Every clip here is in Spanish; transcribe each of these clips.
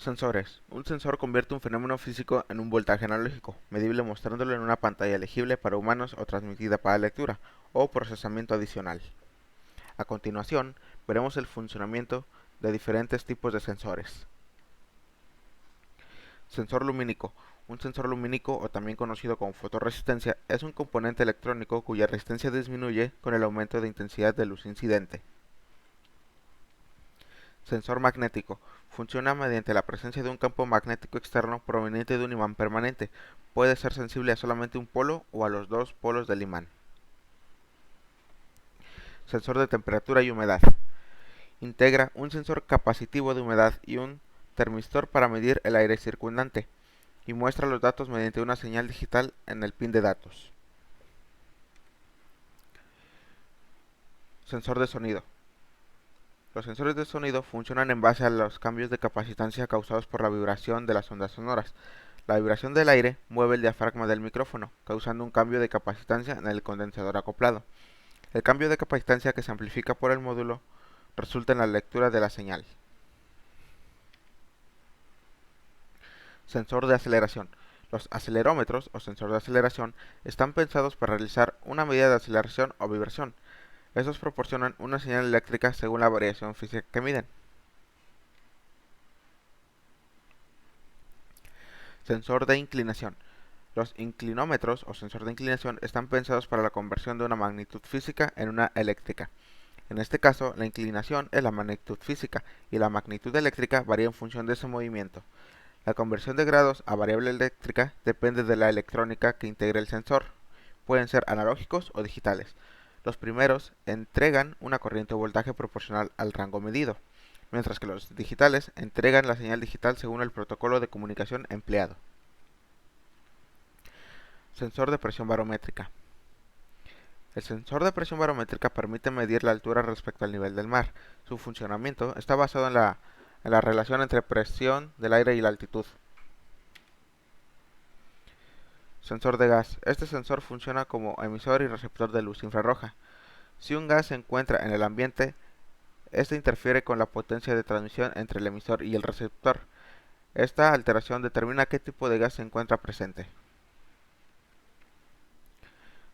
Sensores. Un sensor convierte un fenómeno físico en un voltaje analógico, medible mostrándolo en una pantalla legible para humanos o transmitida para lectura o procesamiento adicional. A continuación, veremos el funcionamiento de diferentes tipos de sensores. Sensor lumínico. Un sensor lumínico, o también conocido como fotorresistencia, es un componente electrónico cuya resistencia disminuye con el aumento de intensidad de luz incidente. Sensor magnético. Funciona mediante la presencia de un campo magnético externo proveniente de un imán permanente. Puede ser sensible a solamente un polo o a los dos polos del imán. Sensor de temperatura y humedad. Integra un sensor capacitivo de humedad y un termistor para medir el aire circundante, y muestra los datos mediante una señal digital en el pin de datos. Sensor de sonido. Los sensores de sonido funcionan en base a los cambios de capacitancia causados por la vibración de las ondas sonoras. La vibración del aire mueve el diafragma del micrófono, causando un cambio de capacitancia en el condensador acoplado. El cambio de capacitancia que se amplifica por el módulo resulta en la lectura de la señal. Sensor de aceleración. Los acelerómetros o sensor de aceleración están pensados para realizar una medida de aceleración o vibración. Estos proporcionan una señal eléctrica según la variación física que miden. Sensor de inclinación. Los inclinómetros o sensor de inclinación están pensados para la conversión de una magnitud física en una eléctrica. En este caso, la inclinación es la magnitud física y la magnitud eléctrica varía en función de ese movimiento. La conversión de grados a variable eléctrica depende de la electrónica que integre el sensor. Pueden ser analógicos o digitales. Los primeros entregan una corriente o voltaje proporcional al rango medido, mientras que los digitales entregan la señal digital según el protocolo de comunicación empleado. Sensor de presión barométrica. El sensor de presión barométrica permite medir la altura respecto al nivel del mar. Su funcionamiento está basado en la relación entre presión del aire y la altitud. Sensor de gas. Este sensor funciona como emisor y receptor de luz infrarroja. Si un gas se encuentra en el ambiente, este interfiere con la potencia de transmisión entre el emisor y el receptor. Esta alteración determina qué tipo de gas se encuentra presente.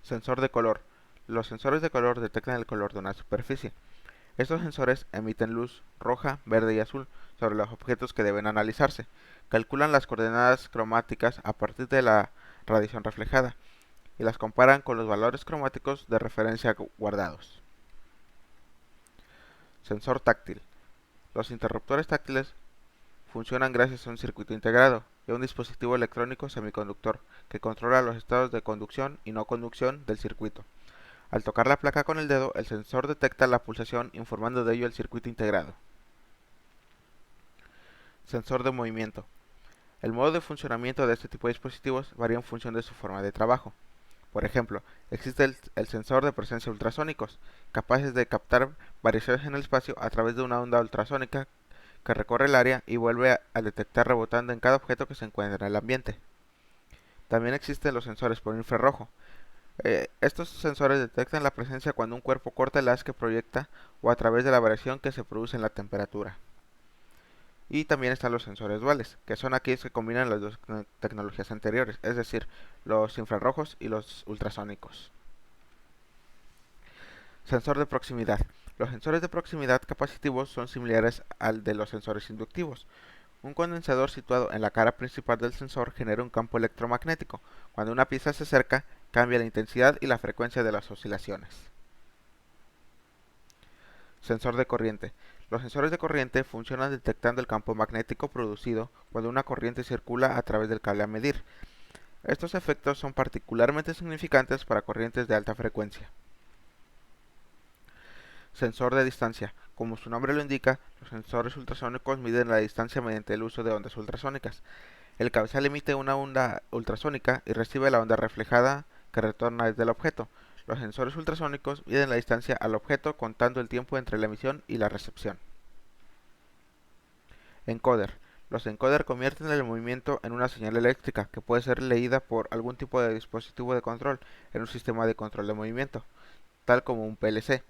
Sensor de color. Los sensores de color detectan el color de una superficie. Estos sensores emiten luz roja, verde y azul sobre los objetos que deben analizarse. Calculan las coordenadas cromáticas a partir de la radiación reflejada y las comparan con los valores cromáticos de referencia guardados. Sensor táctil. Los interruptores táctiles funcionan gracias a un circuito integrado y a un dispositivo electrónico semiconductor que controla los estados de conducción y no conducción del circuito. Al tocar la placa con el dedo, el sensor detecta la pulsación informando de ello el circuito integrado. Sensor de movimiento. El modo de funcionamiento de este tipo de dispositivos varía en función de su forma de trabajo. Por ejemplo, existe el sensor de presencia ultrasónicos, capaces de captar variaciones en el espacio a través de una onda ultrasónica que recorre el área y vuelve a detectar rebotando en cada objeto que se encuentra en el ambiente. También existen los sensores por infrarrojo. Estos sensores detectan la presencia cuando un cuerpo corta el haz que proyecta o a través de la variación que se produce en la temperatura. Y también están los sensores duales, que son aquellos que combinan las dos tecnologías anteriores, es decir, los infrarrojos y los ultrasónicos. Sensor de proximidad. Los sensores de proximidad capacitivos son similares al de los sensores inductivos. Un condensador situado en la cara principal del sensor genera un campo electromagnético. Cuando una pieza se acerca, cambia la intensidad y la frecuencia de las oscilaciones. Sensor de corriente. Los sensores de corriente funcionan detectando el campo magnético producido cuando una corriente circula a través del cable a medir. Estos efectos son particularmente significantes para corrientes de alta frecuencia. Sensor de distancia. Como su nombre lo indica, los sensores ultrasónicos miden la distancia mediante el uso de ondas ultrasónicas. El cabezal emite una onda ultrasónica y recibe la onda reflejada que retorna desde el objeto. Los sensores ultrasónicos miden la distancia al objeto contando el tiempo entre la emisión y la recepción. Encoder. Los encoder convierten el movimiento en una señal eléctrica que puede ser leída por algún tipo de dispositivo de control en un sistema de control de movimiento, tal como un PLC.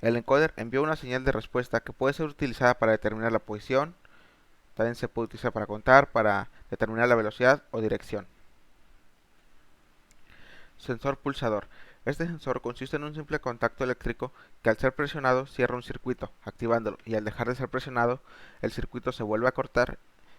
El encoder envía una señal de respuesta que puede ser utilizada para determinar la posición, También se puede utilizar para contar, para determinar la velocidad o dirección. Sensor pulsador. Este sensor consiste en un simple contacto eléctrico que al ser presionado cierra un circuito, activándolo, y al dejar de ser presionado, el circuito se vuelve a cortar